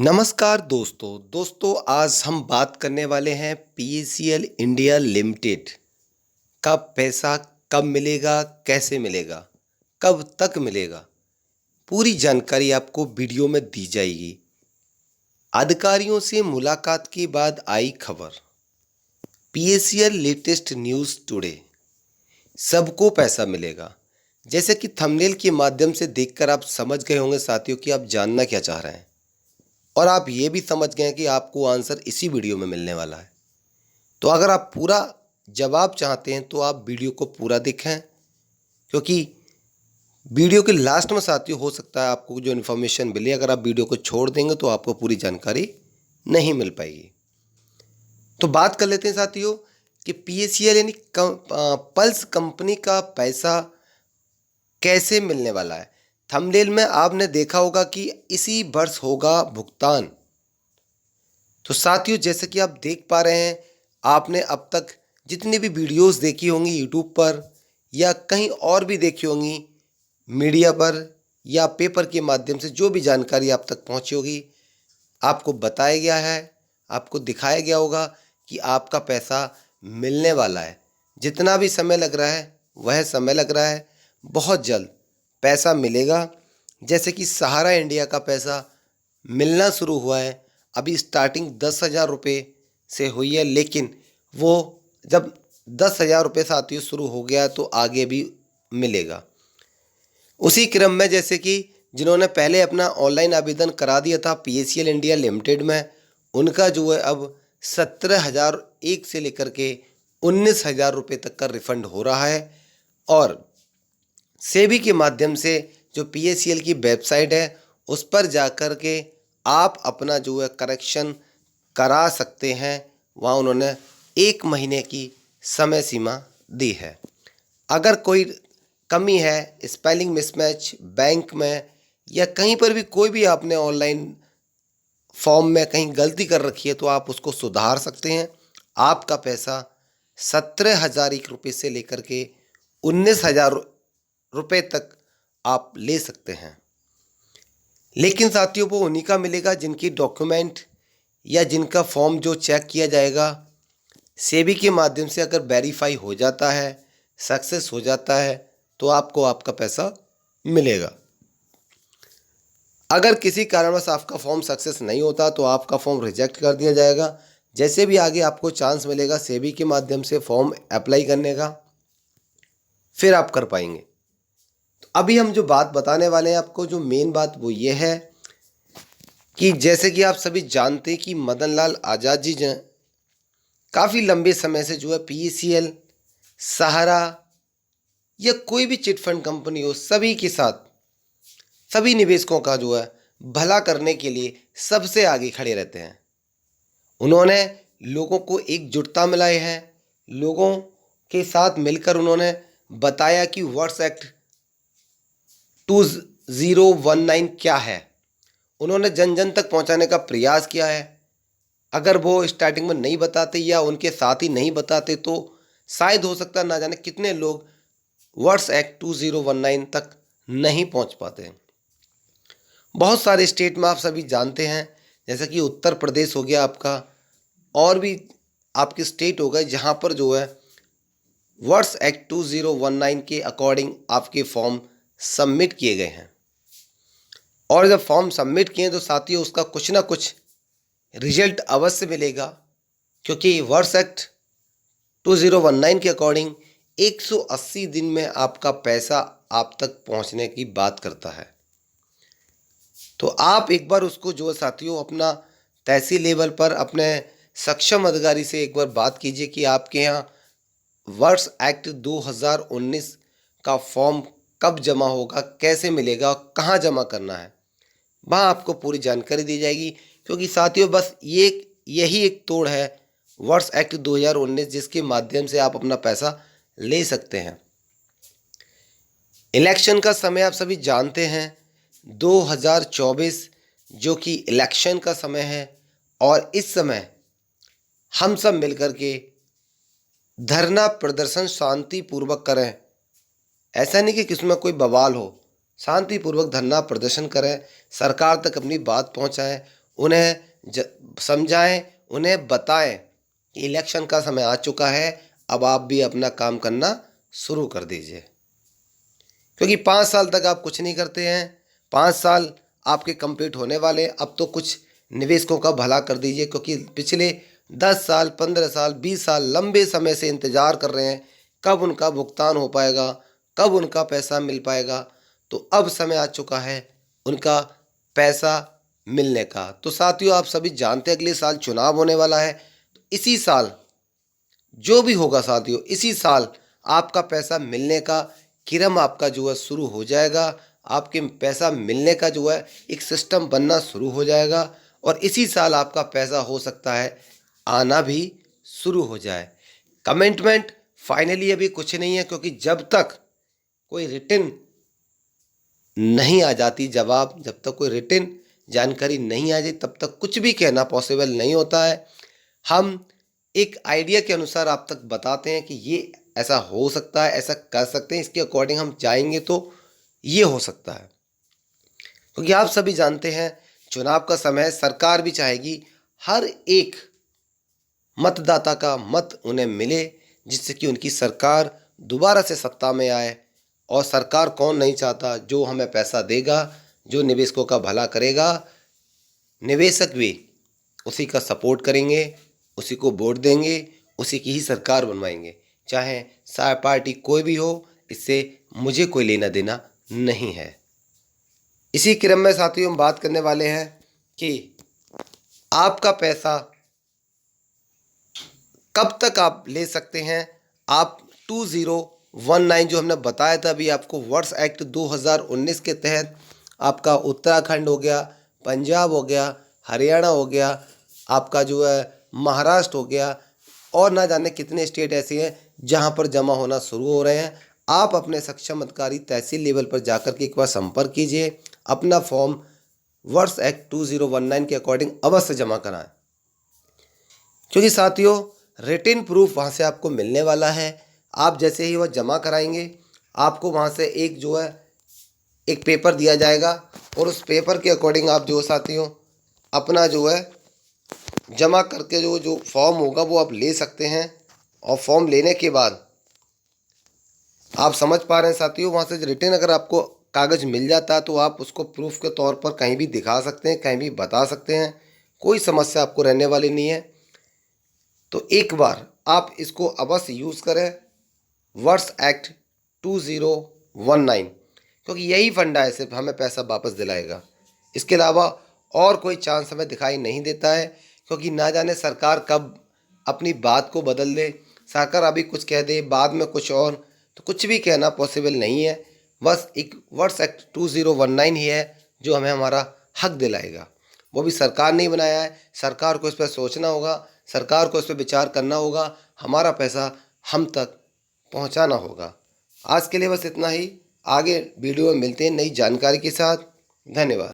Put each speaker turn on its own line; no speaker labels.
नमस्कार दोस्तों आज हम बात करने वाले हैं पीएसीएल इंडिया लिमिटेड का पैसा कब मिलेगा, कैसे मिलेगा, कब तक मिलेगा। पूरी जानकारी आपको वीडियो में दी जाएगी। अधिकारियों से मुलाकात के बाद आई खबर, पीएसीएल लेटेस्ट न्यूज़ टुडे, सबको पैसा मिलेगा। जैसे कि थंबनेल के माध्यम से देखकर आप समझ गए होंगे साथियों कि आप जानना क्या चाह रहे हैं, और आप ये भी समझ गए हैं कि आपको आंसर इसी वीडियो में मिलने वाला है। तो अगर आप पूरा जवाब चाहते हैं तो आप वीडियो को पूरा देखें, क्योंकि वीडियो के लास्ट में साथियों हो सकता है आपको जो इन्फॉर्मेशन मिले, अगर आप वीडियो को छोड़ देंगे तो आपको पूरी जानकारी नहीं मिल पाएगी। तो बात कर लेते हैं साथियों कि पीएसीएल यानी पल्स कंपनी का पैसा कैसे मिलने वाला है। थंबनेल में आपने देखा होगा कि इसी वर्ष होगा भुगतान। तो साथियों जैसे कि आप देख पा रहे हैं, आपने अब तक जितनी भी वीडियोस देखी होंगी यूट्यूब पर या कहीं और भी देखी होंगी मीडिया पर या पेपर के माध्यम से, जो भी जानकारी आप तक पहुंची होगी, आपको बताया गया है, आपको दिखाया गया होगा कि आपका पैसा मिलने वाला है। जितना भी समय लग रहा है वह समय लग रहा है, बहुत जल्द पैसा मिलेगा। जैसे कि सहारा इंडिया का पैसा मिलना शुरू हुआ है, अभी स्टार्टिंग 10,000 रुपये से हुई है, लेकिन वो जब 10,000 रुपये साथियों शुरू हो गया तो आगे भी मिलेगा। उसी क्रम में जैसे कि जिन्होंने पहले अपना ऑनलाइन आवेदन करा दिया था पीएसीएल इंडिया लिमिटेड में, उनका जो है अब 17,001 से लेकर के 19,000 रुपये तक का रिफंड हो रहा है। और सेबी के माध्यम से जो पीएसीएल की वेबसाइट है उस पर जाकर के आप अपना जो है करेक्शन करा सकते हैं। वहाँ उन्होंने 1 महीने की समय सीमा दी है। अगर कोई कमी है, स्पेलिंग मिसमैच बैंक में या कहीं पर भी कोई भी आपने ऑनलाइन फॉर्म में कहीं गलती कर रखी है तो आप उसको सुधार सकते हैं। आपका पैसा 17,001 रुपये से लेकर के 19,000 रुपये तक आप ले सकते हैं। लेकिन साथियों वो उन्हीं का मिलेगा जिनकी डॉक्यूमेंट या जिनका फॉर्म जो चेक किया जाएगा सेबी के माध्यम से, अगर वेरीफाई हो जाता है, सक्सेस हो जाता है, तो आपको आपका पैसा मिलेगा। अगर किसी कारणवश आपका फॉर्म सक्सेस नहीं होता तो आपका फॉर्म रिजेक्ट कर दिया जाएगा। जैसे भी आगे आपको चांस मिलेगा सेबी के माध्यम से फॉर्म अप्लाई करने का, फिर आप कर पाएंगे। अभी हम जो बात बताने वाले हैं आपको, जो मेन बात वो ये है कि जैसे कि आप सभी जानते हैं कि मदन लाल आज़ाद जी जो काफ़ी लंबे समय से जो है पीएसीएल, सहारा या कोई भी चिट फंड कंपनी हो, सभी के साथ सभी निवेशकों का जो है भला करने के लिए सबसे आगे खड़े रहते हैं। उन्होंने लोगों को एकजुटता मिलाई है, लोगों के साथ मिलकर उन्होंने बताया कि वर्स एक्ट 2019 क्या है। उन्होंने जन जन तक पहुंचाने का प्रयास किया है। अगर वो स्टार्टिंग में नहीं बताते या उनके साथ ही नहीं बताते तो शायद हो सकता ना जाने कितने लोग वर्स एक्ट 2019 तक नहीं पहुंच पाते। बहुत सारे स्टेट में आप सभी जानते हैं, जैसे कि उत्तर प्रदेश हो गया आपका, और भी आपके स्टेट हो गए जहां पर जो है वर्स एक्ट 2019 के अकॉर्डिंग आपके फॉर्म सबमिट किए गए हैं। और जब फॉर्म सबमिट किए तो साथियों उसका कुछ ना कुछ रिजल्ट अवश्य मिलेगा, क्योंकि वर्स एक्ट 2019 के अकॉर्डिंग 180 दिन में आपका पैसा आप तक पहुंचने की बात करता है। तो आप एक बार उसको जो साथियों अपना तहसील लेवल पर अपने सक्षम अधिकारी से एक बार बात कीजिए कि आपके यहाँ वर्ष एक्ट 2019 का फॉर्म कब जमा होगा, कैसे मिलेगा, कहाँ जमा करना है। वहाँ आपको पूरी जानकारी दी जाएगी, क्योंकि साथियों बस यही एक तोड़ है वर्ष एक्ट 2019 जिसके माध्यम से आप अपना पैसा ले सकते हैं। इलेक्शन का समय आप सभी जानते हैं 2024 जो कि इलेक्शन का समय है, और इस समय हम सब मिलकर के धरना प्रदर्शन शांतिपूर्वक करें। ऐसा नहीं कि किसमें कोई बवाल हो, शांतिपूर्वक धरना प्रदर्शन करें, सरकार तक अपनी बात पहुंचाएं, उन्हें समझाएं, उन्हें बताएं कि इलेक्शन का समय आ चुका है, अब आप भी अपना काम करना शुरू कर दीजिए। क्योंकि 5 साल तक आप कुछ नहीं करते हैं, 5 साल आपके कंप्लीट होने वाले, अब तो कुछ निवेशकों का भला कर दीजिए, क्योंकि पिछले 10 साल, 15 साल, 20 साल लंबे समय से इंतज़ार कर रहे हैं कब उनका भुगतान हो पाएगा, कब उनका पैसा मिल पाएगा। तो अब समय आ चुका है उनका पैसा मिलने का। तो साथियों, आप सभी जानते हैं अगले साल चुनाव होने वाला है। तो इसी साल जो भी होगा साथियों, इसी साल आपका पैसा मिलने का क्रम आपका जो है शुरू हो जाएगा। आपके पैसा मिलने का जो है एक सिस्टम बनना शुरू हो जाएगा, और इसी साल आपका पैसा हो सकता है आना भी शुरू हो जाए। कमिटमेंट फाइनली अभी कुछ नहीं है, क्योंकि जब तक कोई रिटन नहीं आ जाती, जब तक कोई रिटन जानकारी नहीं आ जाए तब तक कुछ भी कहना पॉसिबल नहीं होता है। हम एक आइडिया के अनुसार आप तक बताते हैं कि ये ऐसा हो सकता है, ऐसा कर सकते हैं, इसके अकॉर्डिंग हम जाएंगे तो ये हो सकता है। क्योंकि आप सभी जानते हैं चुनाव का समय, सरकार भी चाहेगी हर एक मतदाता का मत उन्हें मिले, जिससे कि उनकी सरकार दोबारा से सत्ता में आए। और सरकार कौन नहीं चाहता, जो हमें पैसा देगा, जो निवेशकों का भला करेगा, निवेशक भी उसी का सपोर्ट करेंगे, उसी को वोट देंगे, उसी की ही सरकार बनवाएंगे, चाहे साय पार्टी कोई भी हो, इससे मुझे कोई लेना देना नहीं है। इसी क्रम में साथियों हम बात करने वाले हैं कि आपका पैसा कब तक आप ले सकते हैं। आप 2019 जो हमने बताया था अभी आपको, वर्ष एक्ट 2019 के तहत आपका उत्तराखंड हो गया, पंजाब हो गया, हरियाणा हो गया, आपका जो है महाराष्ट्र हो गया, और ना जाने कितने स्टेट ऐसे हैं जहां पर जमा होना शुरू हो रहे हैं। आप अपने सक्षम अधिकारी तहसील लेवल पर जाकर के एक बार संपर्क कीजिए, अपना फॉर्म वर्ष एक्ट 2019 के अकॉर्डिंग अवश्य जमा कराएं। क्योंकि साथियों रिटन प्रूफ वहाँ से आपको मिलने वाला है। आप जैसे ही वह जमा कराएंगे, आपको वहाँ से एक जो है एक पेपर दिया जाएगा, और उस पेपर के अकॉर्डिंग आप जो साथियों अपना जो है जमा करके जो फॉर्म होगा वो आप ले सकते हैं। और फॉर्म लेने के बाद आप समझ पा रहे हैं साथियों, वहाँ से रिटन अगर आपको कागज़ मिल जाता है तो आप उसको प्रूफ के तौर पर कहीं भी दिखा सकते हैं, कहीं भी बता सकते हैं, कोई समस्या आपको रहने वाली नहीं है। तो एक बार आप इसको अवश्य यूज़ करें, वर्ष एक्ट 2019, क्योंकि यही फंडा है सिर्फ हमें पैसा वापस दिलाएगा। इसके अलावा और कोई चांस हमें दिखाई नहीं देता है, क्योंकि ना जाने सरकार कब अपनी बात को बदल दे, सरकार अभी कुछ कह दे बाद में कुछ और, तो कुछ भी कहना पॉसिबल नहीं है। बस एक वर्ष एक्ट 2019 ही है जो हमें हमारा हक दिलाएगा। वो भी सरकार नहीं बनाया है, सरकार को इस पर सोचना होगा, सरकार को इस पर विचार करना होगा, हमारा पैसा हम तक पहुंचाना होगा। आज के लिए बस इतना ही, आगे वीडियो में मिलते हैं नई जानकारी के साथ। धन्यवाद।